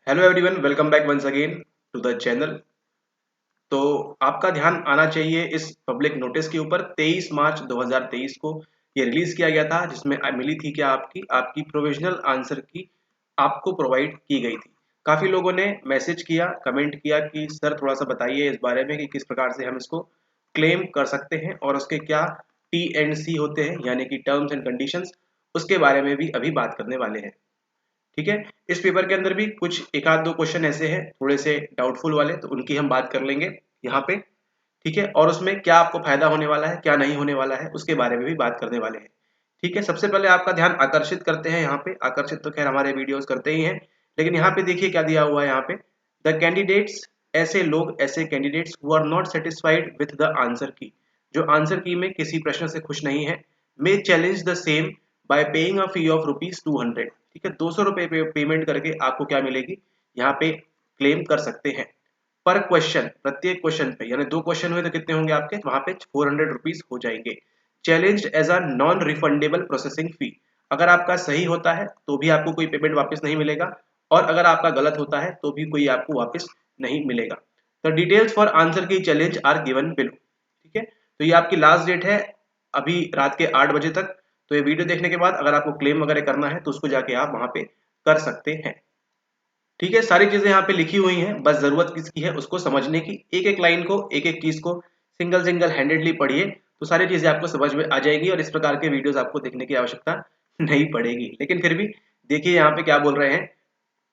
Hello everyone, welcome back once again to the channel. तो आपका ध्यान आना चाहिए इस पब्लिक नोटिस के ऊपर। 23 मार्च 2023 को ये रिलीज किया गया था, जिसमें मिली थी क्या आपकी आपकी प्रोविजनल आंसर की आपको प्रोवाइड की गई थी। काफ़ी लोगों ने मैसेज किया, कमेंट किया कि सर थोड़ा सा बताइए इस बारे में कि किस प्रकार से हम इसको क्लेम कर सकते हैं और उसके क्या टी एंड सी होते हैं, यानी कि टर्म्स एंड कंडीशंस। उसके बारे में भी अभी बात करने वाले हैं। ठीक है। इस पेपर के अंदर भी कुछ एक आध दो क्वेश्चन ऐसे हैं थोड़े से डाउटफुल वाले, तो उनकी हम बात कर लेंगे यहाँ पे। ठीक है। और उसमें क्या आपको फायदा होने वाला है, क्या नहीं होने वाला है, उसके बारे में भी बात करने वाले हैं। ठीक है। सबसे पहले आपका ध्यान आकर्षित करते हैं यहाँ पे। आकर्षित तो खैर हमारे वीडियोस करते ही हैं, लेकिन यहाँ पे देखिए क्या दिया हुआ है यहाँ पे। द कैंडिडेट्स, ऐसे लोग, ऐसे candidates who are not satisfied with the answer key, जो आंसर की में किसी प्रश्न से खुश नहीं है, may challenge the same by paying a fee of ₹200। ठीक है। 200 रुपए पेमेंट करके आपको क्या मिलेगी, यहाँ पे क्लेम कर सकते हैं पर क्वेश्चन। प्रत्येक क्वेश्चन पे, यानी 2 क्वेश्चन हुए तो कितने होंगे आपके, वहां पे 400 रुपीज हो जाएंगे। Challenge as a non refundable processing fee. अगर आपका सही होता है तो भी आपको कोई पेमेंट वापस नहीं मिलेगा, और अगर आपका गलत होता है तो भी कोई आपको वापस नहीं मिलेगा। द डिटेल्स फॉर आंसर की चैलेंज आर गिवन बिलो। ठीक है। तो ये आपकी लास्ट डेट है अभी रात के 8 बजे तक। तो ये वीडियो देखने के बाद अगर आपको क्लेम वगैरह करना है तो उसको जाके आप वहां पे कर सकते हैं। ठीक है। सारी चीजें यहाँ पे लिखी हुई हैं, बस जरूरत किसकी है उसको समझने की। एक एक लाइन को, एक एक चीज को सिंगल सिंगल हैंडेडली पढ़िए तो सारी चीजें आपको समझ में आ जाएगी, और इस प्रकार के वीडियोस आपको देखने की आवश्यकता नहीं पड़ेगी। लेकिन फिर भी देखिए यहाँ पे क्या बोल रहे हैं।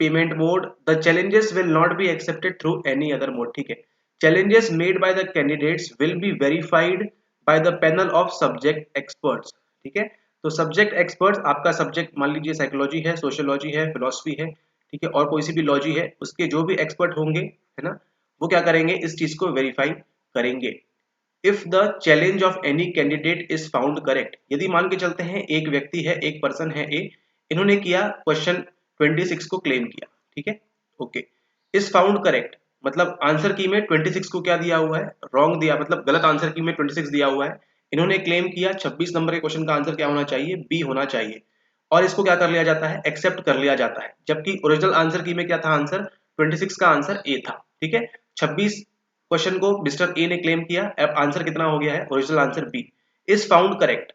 Payment mode, the challenges will not be accepted through any other mode। ठीक है। challenges made by the candidates will be verified by the panel of subject experts। ठीक है। तो सब्जेक्ट एक्सपर्ट्स, आपका सब्जेक्ट मान लीजिए साइकोलॉजी है, सोशियोलॉजी है, फिलोसफी है, ठीक है, और कोई सी भी लॉजी है, उसके जो भी एक्सपर्ट होंगे, है ना, वो क्या करेंगे, इस चीज को वेरीफाई करेंगे। If the challenge of any candidate is found correct, यदि मान के चलते हैं एक व्यक्ति है, एक पर्सन है ए, इन्होंने किया क्वेश्चन 26 को क्लेम किया। ठीक है। ओके। इज फाउंड करेक्ट मतलब आंसर की में 26 को क्या दिया हुआ है, रॉन्ग दिया, मतलब गलत आंसर की में 26 दिया हुआ है। इन्होंने क्लेम किया 26 नंबर के क्वेश्चन का आंसर क्या होना चाहिए, बी होना चाहिए, और इसको क्या कर लिया जाता है, एक्सेप्ट कर लिया जाता है। जबकि ओरिजिनल आंसर की में क्या था, आंसर 26 का आंसर ए था। ठीक है। 26 क्वेश्चन को मिस्टर ए ने क्लेम किया, अब आंसर कितना हो गया है, original answer B. Is found correct,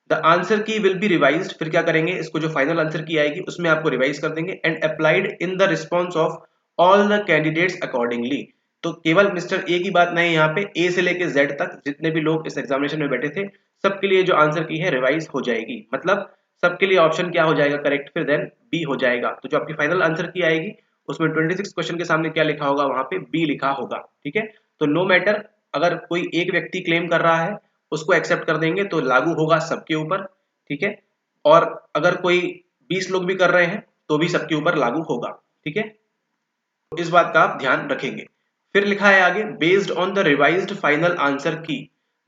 the answer key will be revised, फिर क्या करेंगे, इसको जो फाइनल आंसर की आएगी उसमें आपको रिवाइज कर देंगे, and applied in the response of all the candidates accordingly. तो केवल मिस्टर ए की बात नहीं, यहाँ पे ए से लेके जेड तक जितने भी लोग इस एग्जामिनेशन में बैठे थे, सबके लिए जो आंसर की है रिवाइज हो जाएगी। मतलब सबके लिए ऑप्शन क्या हो जाएगा करेक्ट, फिर देन बी हो जाएगा। तो जो आपकी फाइनल आंसर की आएगी उसमें 26 क्वेश्चन के सामने क्या लिखा होगा, वहां पे बी लिखा होगा। ठीक है। तो नो मैटर, अगर कोई एक व्यक्ति क्लेम कर रहा है उसको एक्सेप्ट कर देंगे तो लागू होगा सबके ऊपर। ठीक है। और अगर कोई 20 लोग भी कर रहे हैं तो भी सबके ऊपर लागू होगा। ठीक है। तो इस बात का आप ध्यान रखेंगे। फिर लिखा है आगे, based on the revised final answer key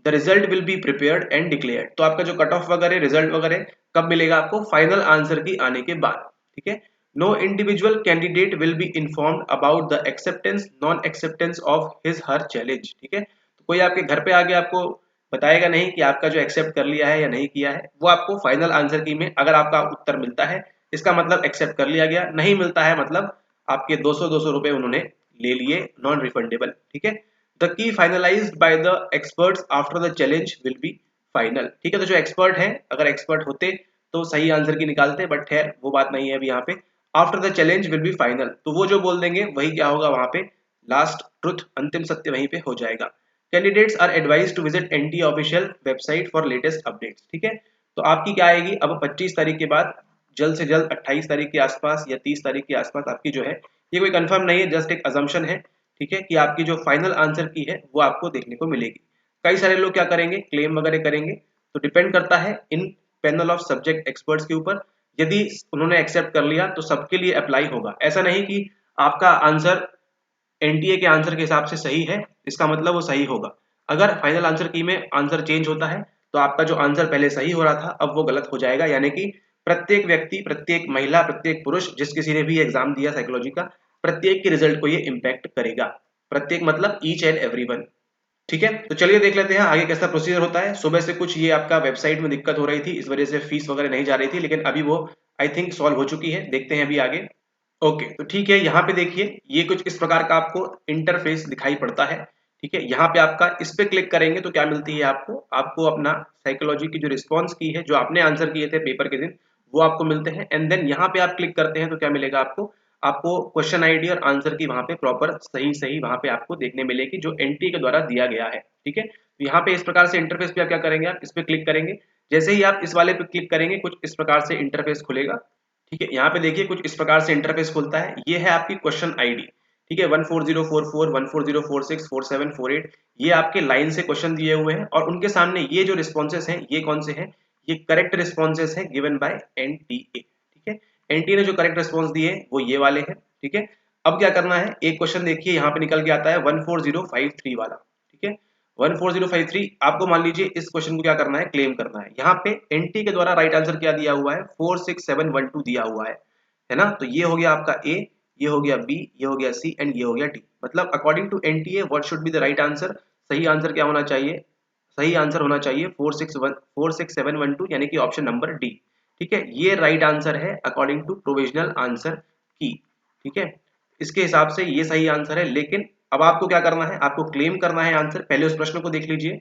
the result will be prepared and declared. तो आपका जो कट ऑफ वगैरह, रिजल्ट वगैरह कब मिलेगा आपको, फाइनल आंसर की आने के बाद। ठीक है। No individual candidate will be informed about the acceptance non acceptance of his her challenge. ठीक है। तो कोई आपके घर पे आके आपको बताएगा नहीं कि आपका जो एक्सेप्ट कर लिया है या नहीं किया है, वो आपको फाइनल आंसर की में अगर आपका उत्तर मिलता है इसका मतलब एक्सेप्ट कर लिया गया, नहीं मिलता है मतलब आपके 200 रुपए उन्होंने ले लिए, नॉन रिफंडेबल। ठीक है। The key finalised by the experts after the challenge will be final. ठीक है। तो जो एक्सपर्ट है, अगर एक्सपर्ट होते तो सही आंसर की निकालते, बट खैर वो बात नहीं है अभी यहाँ पे। After the challenge will be final, तो वो जो बोल देंगे वही क्या होगा वहां पे, लास्ट ट्रुथ, अंतिम सत्य वहीं पे हो जाएगा। Candidates are advise to visit NT official website for latest updates. ठीक है। तो आपकी क्या आएगी अब 25 तारीख के बाद, जल्द से जल्द 28 तारीख के आसपास या 30 तारीख के आसपास आपकी जो है, ये कोई कंफर्म नहीं है, जस्ट एक अजम्पशन है। ठीक है। कि आपकी जो फाइनल आंसर की है वो आपको देखने को मिलेगी। कई सारे लोग क्या करेंगे, क्लेम वगैरह करेंगे, तो डिपेंड करता है इन पैनल ऑफ सब्जेक्ट एक्सपर्ट्स के ऊपर। यदि उन्होंने एक्सेप्ट कर लिया तो सबके लिए अप्लाई होगा। ऐसा नहीं कि आपका आंसर एनटीए के आंसर के हिसाब से सही है इसका मतलब वो सही होगा। अगर फाइनल आंसर की में आंसर चेंज होता है तो आपका जो आंसर पहले सही हो रहा था अब वो गलत हो जाएगा। यानी कि प्रत्येक व्यक्ति, प्रत्येक महिला, प्रत्येक पुरुष, जिस किसी ने भी एग्जाम दिया साइकोलॉजी का, प्रत्येक के रिजल्ट को ये इम्पैक्ट करेगा। प्रत्येक मतलब ईच एंड एवरीवन। ठीक है। तो चलिए देख लेते हैं आगे कैसा प्रोसीजर होता है। सुबह से कुछ ये आपका वेबसाइट में दिक्कत हो रही थी, इस वजह से फीस वगैरह नहीं जा रही थी, लेकिन अभी वो आई थिंक सॉल्व हो चुकी है। देखते हैं अभी आगे। ओके, तो ठीक है, यहाँ पे देखिए ये कुछ इस प्रकार का आपको इंटरफेस दिखाई पड़ता है। ठीक है, यहाँ पे आपका इस पे क्लिक करेंगे तो क्या मिलती है आपको, आपको अपना साइकोलॉजी की जो रिस्पॉन्स की है, जो आपने आंसर किए थे पेपर के दिन, वो आपको मिलते हैं। एंड देन यहाँ पे आप क्लिक करते हैं तो क्या मिलेगा आपको, आपको क्वेश्चन आईडी और आंसर की वहाँ पे प्रॉपर सही सही वहाँ पे आपको देखने मिलेगी, जो एनटीए के द्वारा दिया गया है। ठीक है, तो यहाँ पे इस प्रकार से इंटरफेस पे आप क्या करेंगे, आप इस पे क्लिक करेंगे। जैसे ही आप इस वाले पे क्लिक करेंगे कुछ इस प्रकार से इंटरफेस खुलेगा। ठीक है, यहाँ पे देखिए कुछ इस प्रकार से इंटरफेस खुलता है। ये है आपकी क्वेश्चन आईडी। ठीक है, 14044 14046 4748, ये आपके लाइन से क्वेश्चन दिए हुए हैं और उनके सामने ये जो रिस्पॉन्सेस हैं ये कौन से हैं, ये करेक्ट रिस्पॉन्सेस हैं गिवन बाय एनटीए। ठीक है, एनटीए ने जो करेक्ट रिस्पॉन्स दिए वो ये वाले हैं। ठीक है, अब क्या करना है, एक क्वेश्चन देखिए यहाँ पे निकल के आता है 14053 वाला। ठीक है, 14053, आपको मान लीजिए इस क्वेश्चन को क्या करना है, क्लेम करना है। यहाँ पे एनटी के द्वारा राइट आंसर क्या दिया हुआ है, 46712 दिया हुआ है ना। तो ये हो गया आपका ए, ये हो गया बी, ये हो गया सी एंड ये हो गया डी। मतलब according to NTA what should be the right answer, सही आंसर क्या होना चाहिए, सही आंसर होना चाहिए 46712, यानी कि ऑप्शन नंबर डी। ठीक है, ये राइट आंसर है अकॉर्डिंग टू प्रोविजनल आंसर की। ठीक है, इसके हिसाब से ये सही आंसर है। लेकिन अब आपको क्या करना है, आपको क्लेम करना है आंसर। पहले उस प्रश्न को देख लीजिए,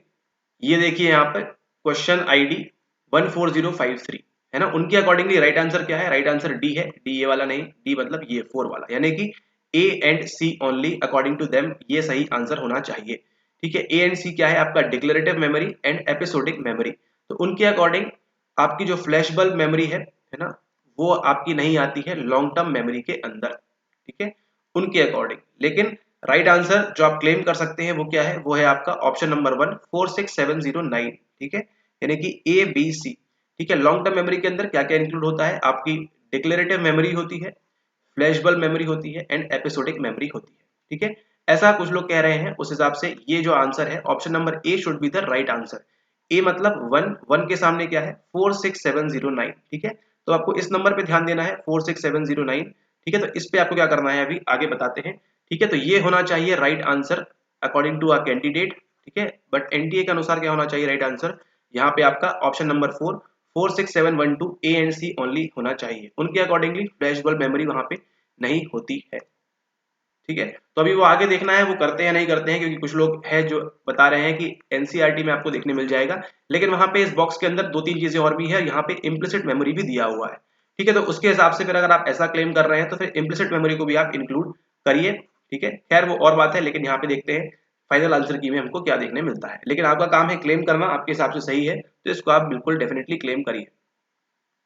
ये देखिए यहाँ पर क्वेश्चन आईडी 14053 है ना, उनके अकॉर्डिंगली राइट आंसर क्या है, राइट आंसर डी है। डी ये वाला नहीं, डी मतलब ये 4 वाला, यानी कि A and C only according to them ये सही आंसर होना चाहिए। ठीक है, ए एंड सी क्या है आपका, declarative memory and episodic memory. तो उनके अकॉर्डिंग आपकी जो फ्लैश बल्ब मेमोरी है ना, वो आपकी नहीं आती है लॉन्ग टर्म मेमोरी के अंदर। ठीक है, उनके अकॉर्डिंग। लेकिन राइट आंसर जो आप क्लेम कर सकते हैं वो क्या है, वो है आपका ऑप्शन नंबर 1 46709। ठीक है, यानी कि ए बी सी। ठीक है, लॉन्ग टर्म मेमोरी के अंदर क्या क्या इंक्लूड होता है, आपकी डिक्लेरेटिव मेमोरी होती है, फ्लैश बल्ब मेमोरी होती है एंड एपिसोडिक मेमोरी होती है। ठीक है, ऐसा कुछ लोग कह रहे हैं, उस हिसाब से ये जो आंसर है option number A should be the right answer. A मतलब 1 के सामने क्या है, 46709। ठीक है, तो आपको इस नंबर पे ध्यान देना है 46709। ठीक है, तो इस पे आपको क्या करना है, अभी आगे बताते हैं। ठीक है, तो ये होना चाहिए right answer according to a candidate. ठीक है, बट एनटीए के अनुसार क्या होना चाहिए राइट आंसर, यहाँ पे आपका option number 4 46712 A and C only होना चाहिए। उनके अकॉर्डिंगली फ्लैश बल्ब मेमोरी वहां पे नहीं होती है। ठीक है, तो अभी वो आगे देखना है वो करते हैं नहीं करते हैं, क्योंकि कुछ लोग हैं जो बता रहे हैं कि एनसीईआरटी में आपको देखने मिल जाएगा, लेकिन वहां पे इस बॉक्स के अंदर 2-3 चीजें और भी है, यहाँ पे इम्प्लिसिट मेमोरी भी दिया हुआ है। ठीक है, तो उसके हिसाब से फिर अगर आप ऐसा क्लेम कर रहे हैं तो फिर इम्प्लिसिट मेमोरी को भी आप इंक्लूड करिए। ठीक है, खैर वो और बात है, लेकिन यहाँ पे देखते हैं फाइनल आंसर की में हमको क्या देखने मिलता है। लेकिन आपका काम है क्लेम करना, आपके हिसाब से सही है तो इसको आप बिल्कुल डेफिनेटली क्लेम करिए।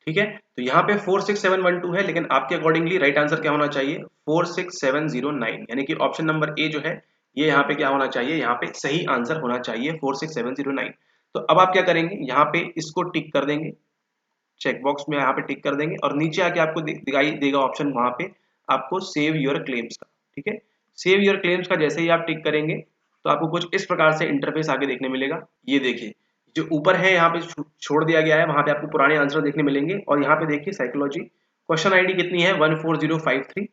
ठीक है, तो यहाँ पे 46712 है, लेकिन आपके अकॉर्डिंगली राइट आंसर क्या होना चाहिए, 46709, यानी कि ऑप्शन नंबर ए जो है ये यहाँ पे क्या होना चाहिए, यहाँ पे सही आंसर होना चाहिए 46709। तो अब आप क्या करेंगे, यहाँ पे इसको टिक कर देंगे, चेक बॉक्स में यहाँ पे टिक कर देंगे और नीचे आके आपको दिखाई देगा ऑप्शन, वहां पे आपको सेव योर क्लेम्स का। ठीक है, सेव योर क्लेम्स का जैसे ही आप टिक करेंगे तो आपको कुछ इस प्रकार से इंटरफेस आगे देखने मिलेगा। ये देखिए जो ऊपर है यहाँ पे छोड़ दिया गया है, वहां पे आपको पुराने आंसर देखने मिलेंगे और यहाँ पे देखिए साइकोलॉजी क्वेश्चन आईडी कितनी है 14053,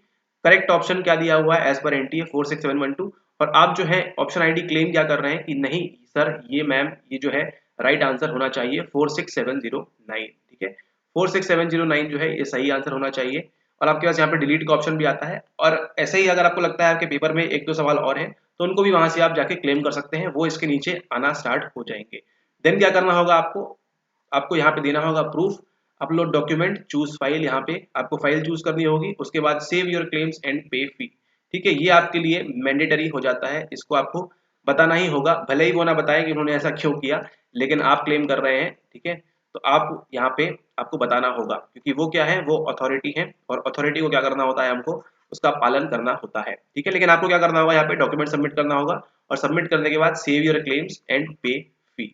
करेक्ट ऑप्शन क्या दिया हुआ है एज पर एनटीए 46712। और आप जो है ऑप्शन आईडी क्लेम क्या कर रहे हैं कि नहीं सर ये मैम ये जो है राइट आंसर होना चाहिए 46709। ठीक है, 46709 जो है ये सही आंसर होना चाहिए। और आपके पास यहाँ पे डिलीट का ऑप्शन भी आता है, और ऐसे ही अगर आपको लगता है आपके पेपर में 1-2 सवाल और हैं तो उनको भी वहां से आप जाके क्लेम कर सकते हैं, वो इसके नीचे आना स्टार्ट हो जाएंगे। देन क्या करना होगा आपको, आपको यहाँ पे देना होगा proof, upload document, choose file, यहाँ पे आपको फाइल चूज करनी होगी। उसके बाद सेव योर क्लेम्स एंड पे फी। ठीक है, ये आपके लिए मैंडेटरी हो जाता है, इसको आपको बताना ही होगा, भले ही वो ना बताए कि उन्होंने ऐसा क्यों किया, लेकिन आप क्लेम कर रहे हैं। ठीक है, तो आप यहाँ पे आपको बताना होगा, क्योंकि वो क्या है, वो अथॉरिटी है और अथॉरिटी को क्या करना होता है, हमको उसका पालन करना होता है। ठीक है, लेकिन आपको क्या करना होगा, यहाँ पे डॉक्यूमेंट सबमिट करना होगा और सबमिट करने के बाद सेव योर क्लेम्स एंड पे फी।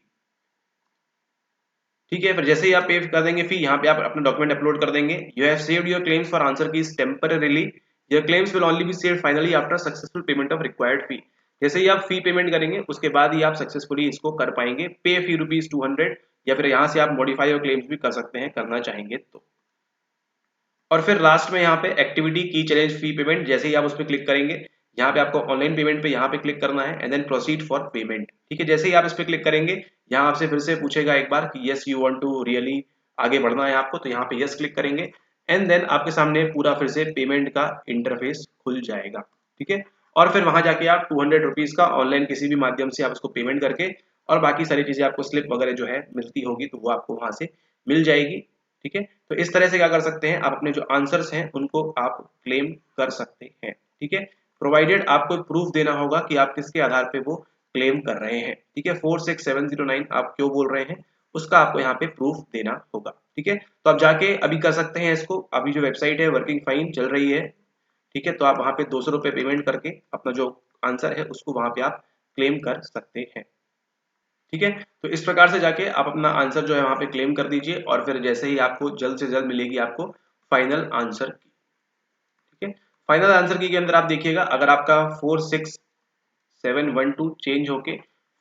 ठीक है, फिर जैसे ही आप पे कर देंगे फी, यहाँ पे आप अपना डॉक्यूमेंट अपलोड कर देंगे। You have saved your claims for answer keys temporarily, your claims will only be saved finally after successful payment of required fee. जैसे ही आप फी पेमेंट करेंगे उसके बाद ही आप सक्सेसफुली इसको कर पाएंगे। पे फी ₹200, या फिर यहाँ से आप मॉडिफाई योर क्लेम्स भी कर सकते हैं करना चाहेंगे तो। और फिर लास्ट में यहाँ पे एक्टिविटी की चैलेंज फी पेमेंट, जैसे ही आप उस पर क्लिक करेंगे, यहाँ पे आपको ऑनलाइन पेमेंट पे यहाँ पे क्लिक करना है and then proceed for payment. ठीक है, जैसे ही आप इस पे क्लिक करेंगे यहाँ आपसे फिर से पूछेगा एक बार कि yes you want to really आगे बढ़ना है आपको, तो यहाँ पे यस क्लिक करेंगे। एंड देन आपके सामने पूरा फिर से पेमेंट का इंटरफेस खुल जाएगा, ठीक है। और फिर वहां जाके आप 200 रुपीज का ऑनलाइन किसी भी माध्यम से आप उसको पेमेंट करके और बाकी सारी चीजें आपको स्लिप वगैरह जो है मिलती होगी तो वो आपको वहां से मिल जाएगी, ठीक है। तो इस तरह से क्या कर सकते हैं आप अपने जो आंसर्स हैं उनको आप क्लेम कर सकते हैं, ठीक है। प्रोवाइडेड आपको प्रूफ देना होगा कि आप किसके आधार पे वो क्लेम कर रहे हैं, ठीक है। 46709 आप क्यों बोल रहे हैं उसका आपको यहाँ पे प्रूफ देना होगा, ठीक है। तो आप जाके अभी कर सकते हैं इसको, अभी जो वेबसाइट है वर्किंग फाइन चल रही है, ठीक है। तो आप वहां पे 200 रुपए पेमेंट करके अपना जो आंसर है उसको वहां पे आप क्लेम कर सकते हैं, ठीक है। तो इस प्रकार से जाके आप अपना आंसर जो है वहां पे क्लेम कर दीजिए और फिर जैसे ही आपको जल्द से जल्द मिलेगी आपको फाइनल आंसर की, ठीक है। फाइनल आंसर की के अंदर आप देखिएगा अगर आपका 46712 चेंज होके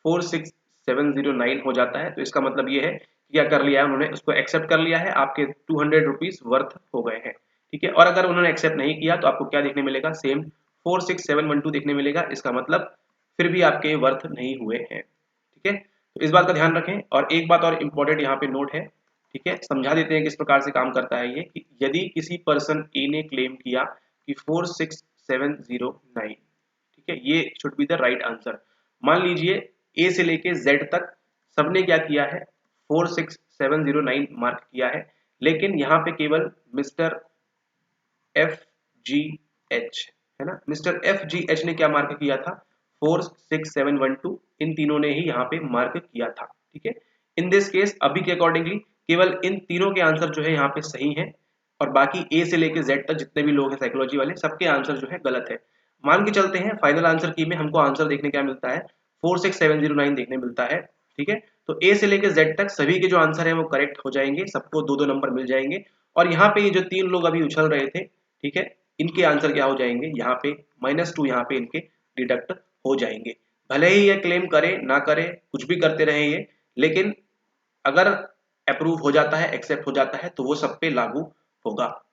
46709 हो जाता है तो इसका मतलब ये है कि क्या कर लिया है उन्होंने, उसको एक्सेप्ट कर लिया है, आपके 200 रुपीज वर्थ हो गए हैं, ठीक है। और अगर उन्होंने एक्सेप्ट नहीं किया तो आपको क्या देखने मिलेगा, सेम 46712 देखने मिलेगा, इसका मतलब फिर भी आपके वर्थ नहीं हुए हैं, ठीक है। तो इस बात का ध्यान रखें। और एक बात और इम्पोर्टेंट यहाँ पे नोट है, ठीक है, समझा देते हैं किस प्रकार से काम करता है ये, कि यदि किसी पर्सन ए ने क्लेम किया कि 46709, ठीक है, ये should be the right answer. मान लीजिए ए से लेके जेड तक सबने क्या किया है 46709 मार्क किया है, लेकिन यहाँ पे केवल मिस्टर एफ जी एच है ना, मिस्टर एफ जी एच ने क्या मार्क किया था 46712, इन तीनों ने ही यहाँ पे मार्क किया था, ठीक है। इन दिस केस अभी के अकॉर्डिंगली केवल इन तीनों के आंसर जो है यहाँ पे सही है और बाकी ए से लेके जेड तक जितने भी लोग हैं साइकोलॉजी वाले सबके आंसर जो है गलत है। मान के चलते हैं फाइनल आंसर की में हमको आंसर देखने क्या मिलता है 46709 देखने मिलता है, ठीक है। तो ए से लेके जेड तक सभी के जो आंसर है वो करेक्ट हो जाएंगे, सबको दो दो नंबर मिल जाएंगे। और यहाँ पे ये जो तीन लोग अभी उछल रहे थे, ठीक है, इनके आंसर क्या हो जाएंगे यहाँ पे -2 यहाँ पे इनके डिडक्ट हो जाएंगे। भले ही ये क्लेम करे ना करे कुछ भी करते रहे ये, लेकिन अगर अप्रूव हो जाता है एक्सेप्ट हो जाता है तो वो सब पे लागू होगा,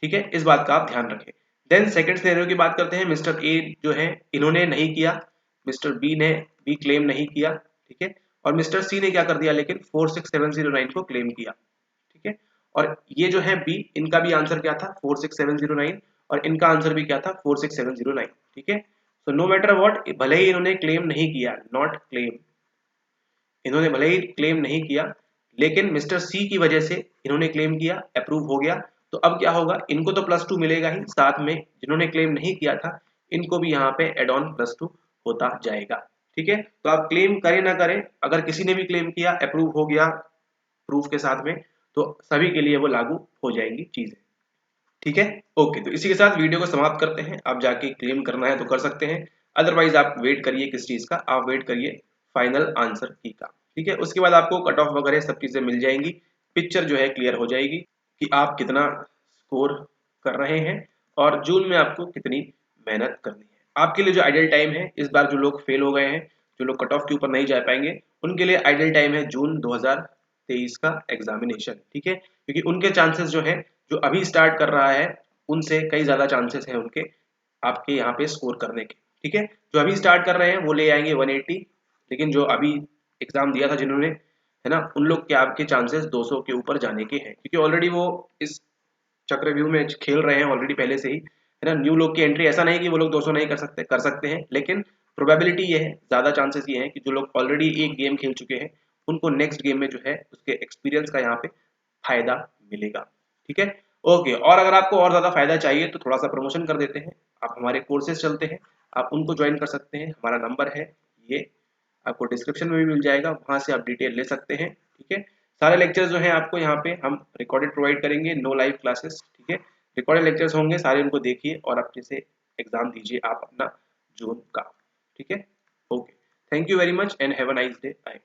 ठीक है। इस बात का आप ध्यान रखें। देन सेकंड सिनेरियो की बात करते हैं। मिस्टर ए जो है इन्होंने नहीं किया, मिस्टर बी ने भी क्लेम नहीं किया, ठीक है, और मिस्टर सी ने क्या कर दिया लेकिन 46709 को क्लेम किया, ठीक है। और ये जो है बी, इनका भी आंसर क्या था 46709 और इनका आंसर भी क्या था 46709, ठीक है। सो नो मैटर व्हाट, भले ही इन्होंने क्लेम नहीं किया, नॉट क्लेम, इन्होंने भले ही क्लेम नहीं किया लेकिन मिस्टर सी की वजह से इन्होंने क्लेम किया, अप्रूव हो गया। तो अब क्या होगा, इनको तो +2 मिलेगा ही, साथ में जिन्होंने क्लेम नहीं किया था इनको भी यहाँ पे एड ऑन +2 होता जाएगा, ठीक है। तो आप क्लेम करें ना करें, अगर किसी ने भी क्लेम किया अप्रूव हो गया प्रूफ के साथ में तो सभी के लिए वो लागू हो जाएंगी चीजें, ठीक है। ओके, तो इसी के साथ वीडियो को समाप्त करते हैं। आप जाके क्लेम करना है तो कर सकते हैं, अदरवाइज आप वेट करिए किस चीज का, आप वेट करिए फाइनल आंसर की का, ठीक है। उसके बाद आपको कट ऑफ वगैरह सब चीजें मिल जाएंगी, पिक्चर जो है क्लियर हो जाएगी कि आप कितना स्कोर कर रहे हैं और जून में आपको कितनी मेहनत करनी है। आपके लिए जो आइडियल टाइम है, इस बार जो लोग फेल हो गए हैं, जो लोग कट ऑफ के ऊपर नहीं जा पाएंगे, उनके लिए आइडियल टाइम है जून 2023 का एग्जामिनेशन, ठीक है। क्योंकि उनके चांसेस जो है, जो अभी स्टार्ट कर रहा है उनसे कई ज्यादा चांसेस हैं उनके आपके यहाँ पे स्कोर करने के, ठीक है। जो अभी स्टार्ट कर रहे हैं वो ले आएंगे 180, लेकिन जो अभी एग्जाम दिया था जिन्होंने, है ना, उन लोग के आपके चांसेस 200 के ऊपर जाने के हैं, क्योंकि ऑलरेडी वो इस चक्रव्यूह में खेल रहे हैं ऑलरेडी पहले से ही, है ना। न्यू लोग की एंट्री, ऐसा नहीं कि वो लोग 200 नहीं कर सकते हैं, लेकिन प्रोबेबिलिटी ये है, ज्यादा चांसेस ये हैं कि जो लोग ऑलरेडी एक गेम खेल चुके हैं उनको नेक्स्ट गेम में जो है उसके एक्सपीरियंस का यहाँ पे फायदा मिलेगा, ठीक है। ओके, और अगर आपको और ज्यादा फायदा चाहिए तो थोड़ा सा प्रमोशन कर देते हैं, आप हमारे कोर्सेज चलते हैं, आप उनको ज्वाइन कर सकते हैं। हमारा नंबर है ये, आपको डिस्क्रिप्शन में भी मिल जाएगा, वहां से आप डिटेल ले सकते हैं, ठीक है। सारे लेक्चर्स जो हैं आपको यहाँ पे हम रिकॉर्डेड प्रोवाइड करेंगे, नो लाइव क्लासेस, ठीक है। रिकॉर्डेड लेक्चर्स होंगे सारे, उनको देखिए और अच्छे से एग्जाम दीजिए आप अपना जून का, ठीक है। Okay, thank you very much and have a nice day. Bye.